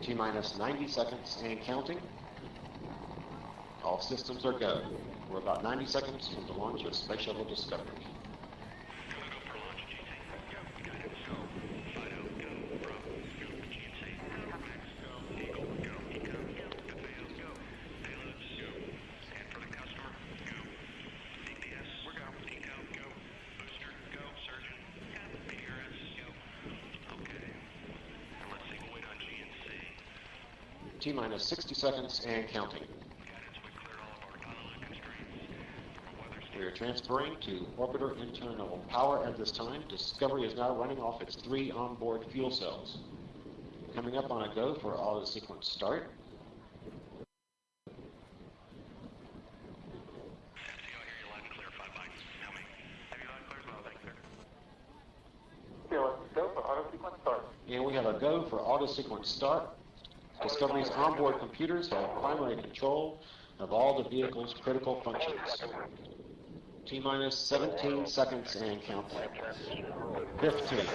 T-minus 90 seconds and counting. All systems are go. We're about 90 seconds from the launch of Space Shuttle Discovery. T-minus 60 seconds and counting. We are transferring to orbiter internal power at this time. Discovery is now running off its 3 onboard fuel cells. Coming up on a go for auto sequence start. And we have a go for auto sequence start. Discovery's onboard computers have primary control of all the vehicle's critical functions. T-minus 17 seconds and counting. 15,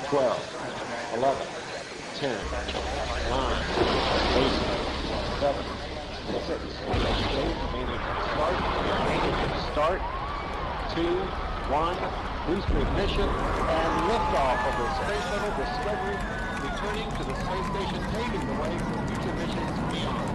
12, 11, 10, 9, 8, 7, 6, start, 2, 1, booster ignition, and liftoff of the Space Shuttle Discovery, returning to the space station, paving the way for future missions beyond.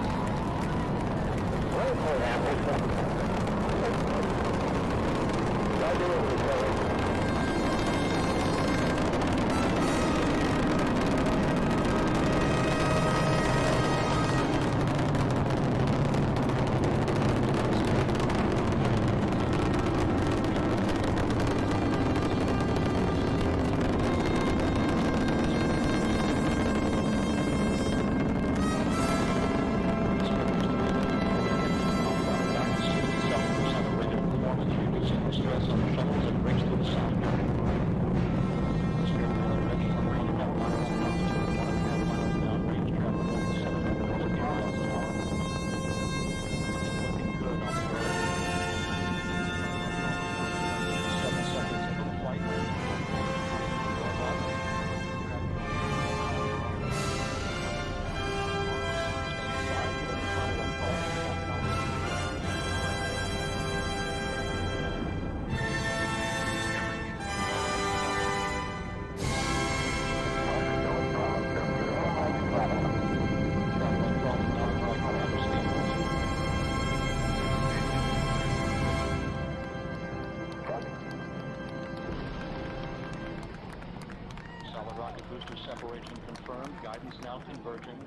Separation confirmed. Guidance now converging.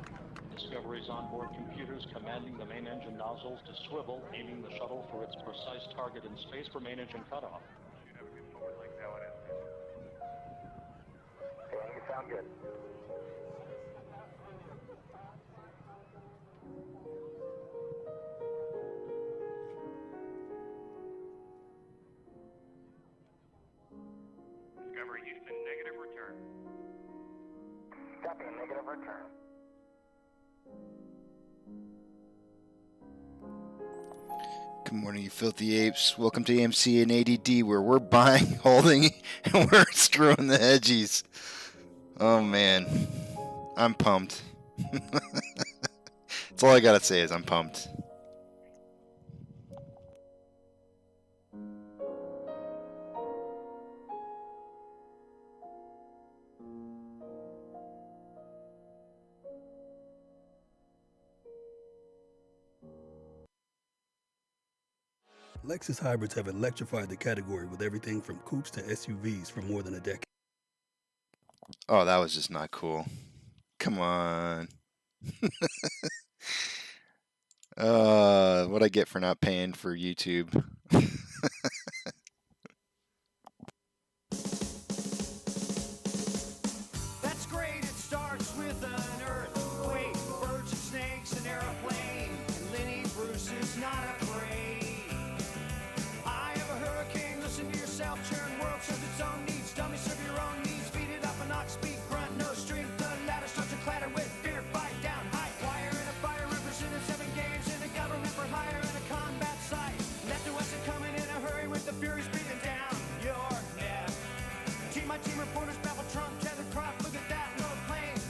Discovery's onboard computers commanding the main engine nozzles to swivel, aiming the shuttle for its precise target in space for main engine cutoff. Okay, you sound good. Discovery Houston, negative return. Copy, negative return. Good morning, you filthy apes. Welcome to AMC and ADD, where we're buying, holding, and we're screwing the hedgies. Oh, man. I'm pumped. That's all I gotta say is I'm pumped. Lexus hybrids have electrified the category with everything from coupes to SUVs for more than a decade. Oh, that was just not cool. Come on. What I get for not paying for YouTube. That's great, it starts with an earthquake, birds and snakes, an airplane, and Lenny Bruce is not afraid. I have a hurricane, listen to yourself, churn world serves its own needs, dummy serve your own needs, feed it up an ox, speak, grunt, no strength, the ladder starts to clatter with fear, fight down, high wire in a fire, representing 7 games in a government for hire in a combat site. Left and west are coming in a hurry with the furies breathing down your neck. My team reporters babble Trump, tether crop, look at that road plane.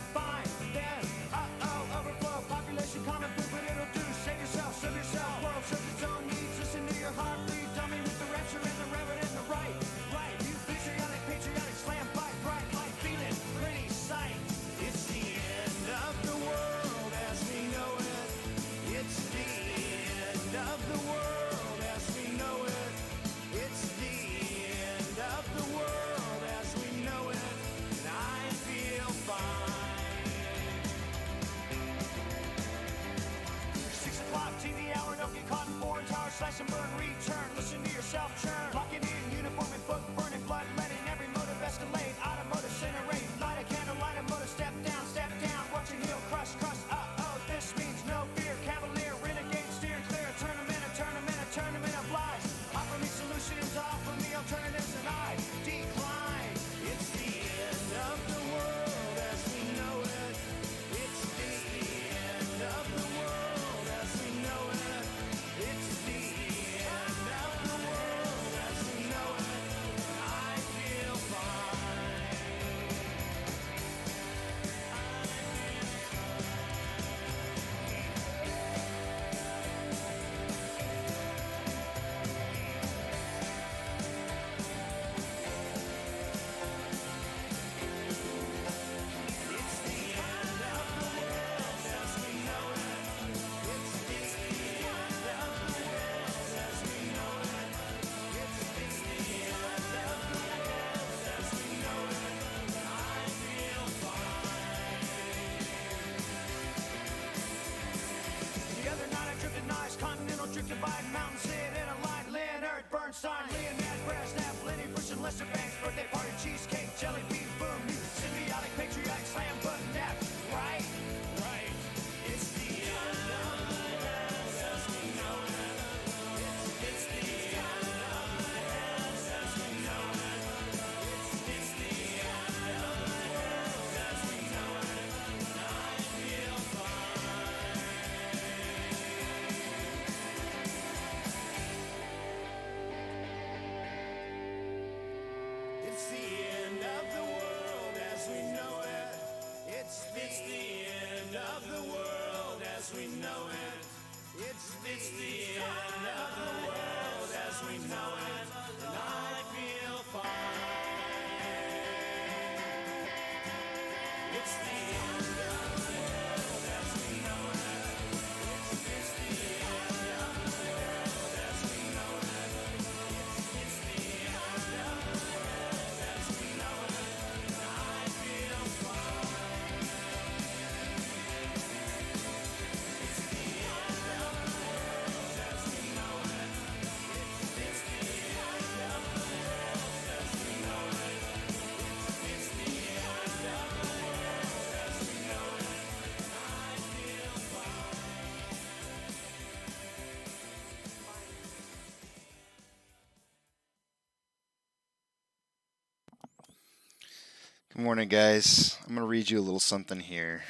Good morning, guys. I'm going to read you a little something here.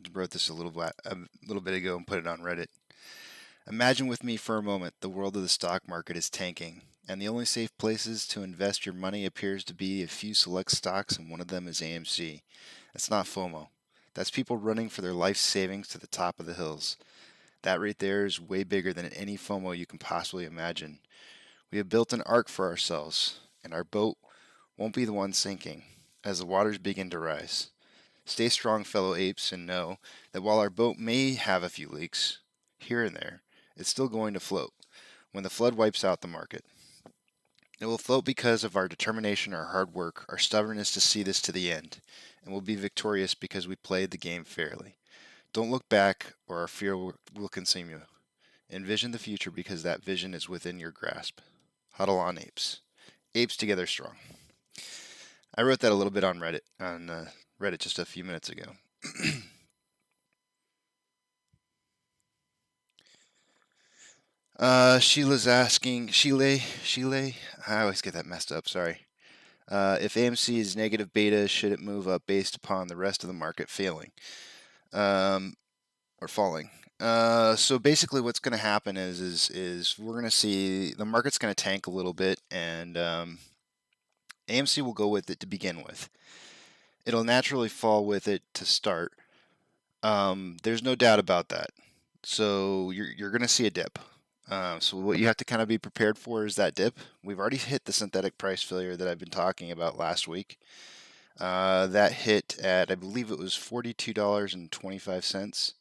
I wrote this a little bit ago and put it on Reddit. Imagine with me for a moment the world of the stock market is tanking, and the only safe places to invest your money appears to be a few select stocks, and one of them is AMC. That's not FOMO. That's people running for their life savings to the top of the hills. That right there is way bigger than any FOMO you can possibly imagine. We have built an ark for ourselves, and our boat won't be the one sinking as the waters begin to rise. Stay strong, fellow apes, and know that while our boat may have a few leaks here and there, it's still going to float when the flood wipes out the market. It will float because of our determination, our hard work, our stubbornness to see this to the end, and we'll be victorious because we played the game fairly. Don't look back, or our fear will consume you. Envision the future because that vision is within your grasp. Huddle on, apes. Apes together strong. I wrote that a little bit on Reddit just a few minutes ago. Sheila's asking, Sheila, I always get that messed up, sorry. If AMC is negative beta, should it move up based upon the rest of the market failing? Or falling? So basically what's going to happen is we're going to see the market's going to tank a little bit, and AMC will go with it to begin with. It'll naturally fall with it to start. There's no doubt about that. So you're going to see a dip. So what you have to kind of be prepared for is that dip. We've already hit the synthetic price failure that I've been talking about last week. That hit at, I believe it was $42.25.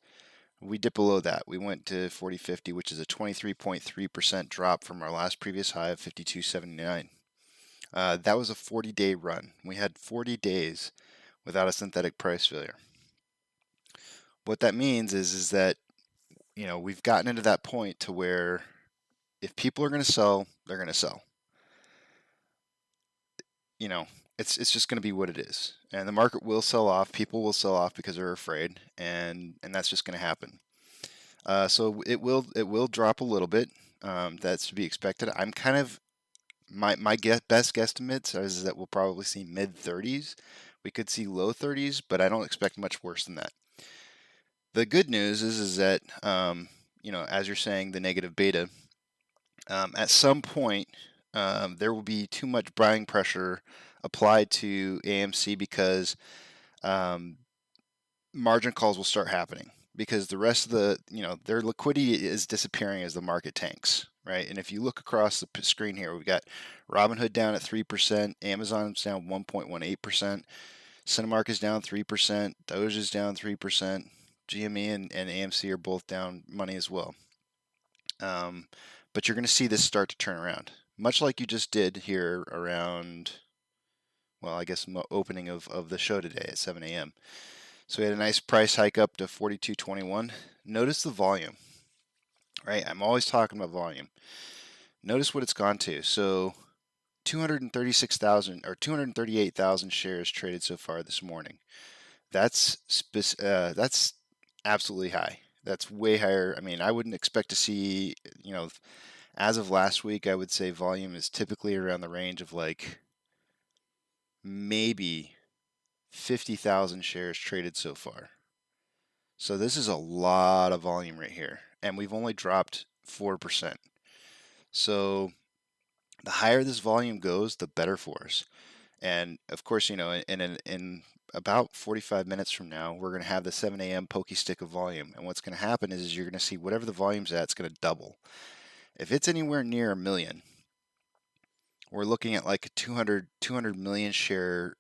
We dipped below that. We went to 40.50, which is a 23.3% drop from our last previous high of 52.79. That was a 40-day run. We had 40 days without a synthetic price failure. What that means is that, you know, we've gotten into that point to where if people are going to sell, they're going to sell. You know, it's just going to be what it is. And the market will sell off. People will sell off because they're afraid, and that's just going to happen. So it will drop a little bit. That's to be expected. I'm kind of my best guesstimates is that we'll probably see mid 30s. We could see low 30s, but I don't expect much worse than that. The good news is that you know, as you're saying, the negative beta, at some point there will be too much buying pressure applied to AMC because margin calls will start happening because the rest of the, you know, their liquidity is disappearing as the market tanks, right? And if you look across the screen here, we've got Robinhood down at 3%, Amazon's down 1.18%, Cinemark is down 3%, Doge is down 3%, GME and AMC are both down money as well. But you're going to see this start to turn around, much like you just did here around, well, I guess opening of the show today at 7 a.m. So we had a nice price hike up to 42.21. Notice the volume, right? I'm always talking about volume. Notice what it's gone to. So 236,000 or 238,000 shares traded so far this morning. That's absolutely high. That's way higher. I mean, I wouldn't expect to see, you know, as of last week, I would say volume is typically around the range of like maybe 50,000 shares traded so far. So this is a lot of volume right here, and we've only dropped 4%. So the higher this volume goes, the better for us. And of course, you know, in about 45 minutes from now, we're going to have the 7 a.m. pokey stick of volume. And what's going to happen is you're going to see whatever the volume's at, it's going to double. If it's anywhere near a million, we're looking at like a 200 million share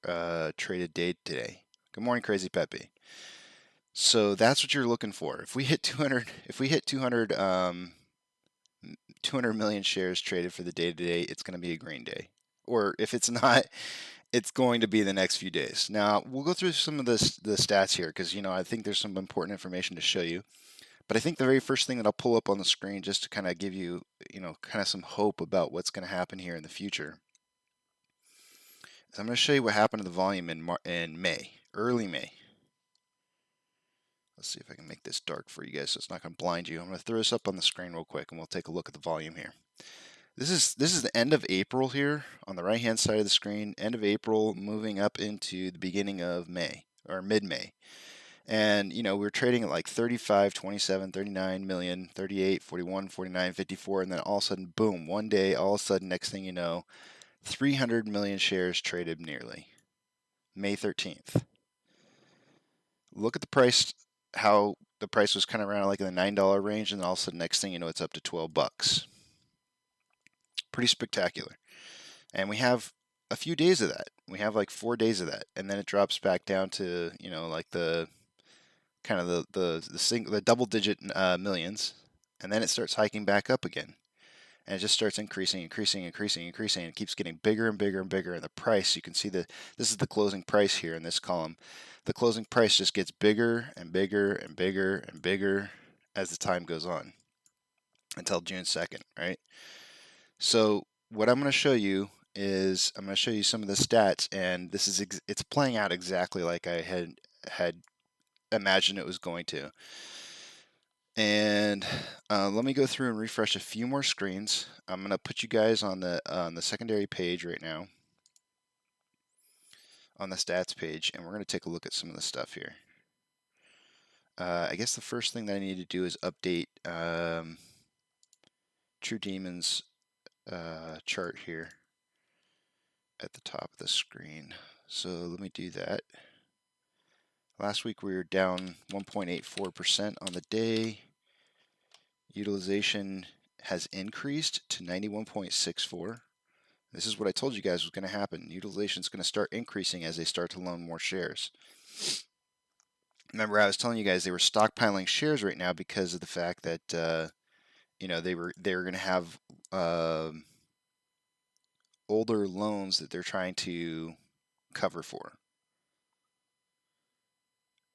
traded day today. Good morning, Crazy Pepe. So that's what you're looking for. If we hit 200, if we hit 200, 200 million shares traded for the day today, it's going to be a green day. Or if it's not, it's going to be the next few days. Now, we'll go through some of the stats here because, I think there's some important information to show you. But I think the very first thing that I'll pull up on the screen just to kind of give you, kind of some hope about what's going to happen here in the future is I'm going to show you what happened to the volume in May, early May. Let's see if I can make this dark for you guys so it's not going to blind you. I'm going to throw this up on the screen real quick and we'll take a look at the volume here. This is the end of April here on the right hand side of the screen, end of April moving up into the beginning of May or mid-May. And we were trading at like 35, 27, 39 million, 38, 41, 49, 54, and then all of a sudden, boom, one day, all of a sudden, next thing you know, 300 million shares traded nearly. May 13th. Look at the price, how the price was kind of around like in the $9 range, and all of a sudden, next thing you know, it's up to 12 bucks. Pretty spectacular. And we have a few days of that. We have like 4 days of that, and then it drops back down to, like the kind of the double-digit millions, and then it starts hiking back up again, and it just starts increasing, and it keeps getting bigger and bigger and bigger. And the price, you can see this is the closing price here in this column. The closing price just gets bigger and bigger and bigger and bigger as the time goes on until June 2nd, right? So what I'm going to show you is I'm going to show you some of the stats, and this is it's playing out exactly like I had imagined it was going to. And let me go through and refresh a few more screens. I'm going to put you guys on the secondary page right now, on the stats page, and we're going to take a look at some of the stuff here. I guess the first thing that I need to do is update True Demons chart here at the top of the screen. So let me do that. Last week we were down 1.84% on the day. Utilization has increased to 91.64. This is what I told you guys was going to happen. Utilization is going to start increasing as they start to loan more shares. Remember, I was telling you guys they were stockpiling shares right now because of the fact that they were going to have older loans that they're trying to cover for.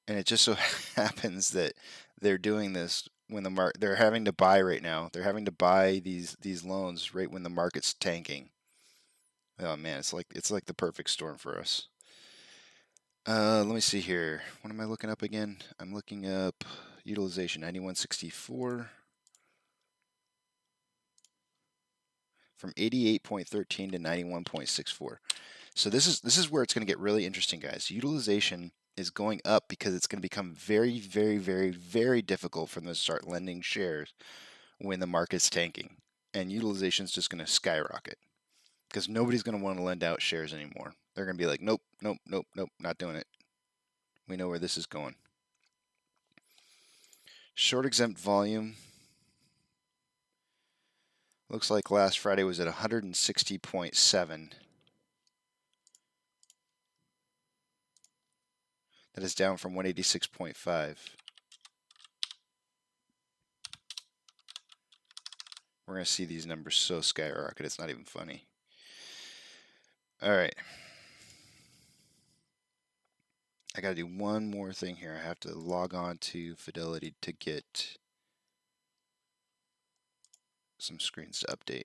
And it just so happens that they're doing this when they're having to buy right now. They're having to buy these loans right when the market's tanking. Oh man, it's like the perfect storm for us. Let me see here. What am I looking up again? I'm looking up utilization 91.64 from 88.13 to 91.64. So this is where it's going to get really interesting, guys. Utilization is going up because it's going to become very, very, very, very difficult for them to start lending shares when the market's tanking, and utilization is just going to skyrocket because nobody's going to want to lend out shares anymore. They're going to be like, nope, nope, nope, nope, not doing it. We know where this is going. Short exempt volume looks like last Friday was at 160.7. That is down from 186.5. We're going to see these numbers so skyrocket, it's not even funny. All right. I got to do one more thing here. I have to log on to Fidelity to get some screens to update.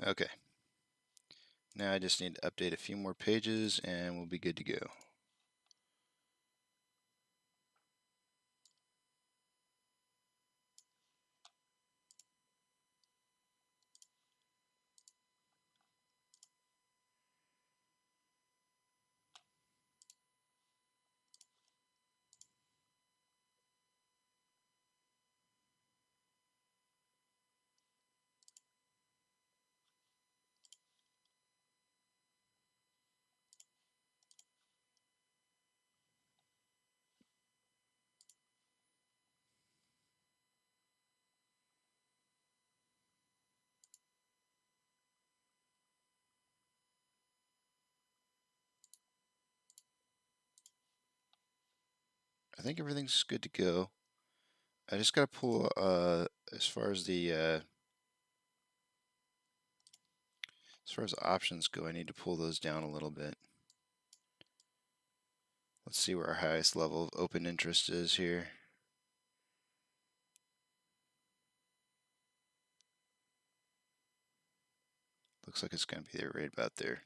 Okay. Now I just need to update a few more pages and we'll be good to go. I think everything's good to go. I just got to pull, as far as the options go, I need to pull those down a little bit. Let's see where our highest level of open interest is here. Looks like it's going to be there right about there.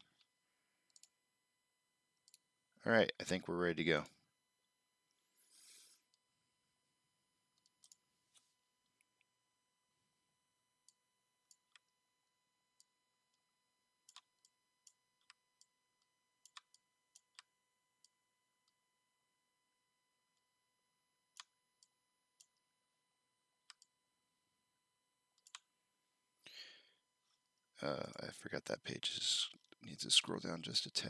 All right, I think we're ready to go. I forgot that page needs to scroll down just a tad.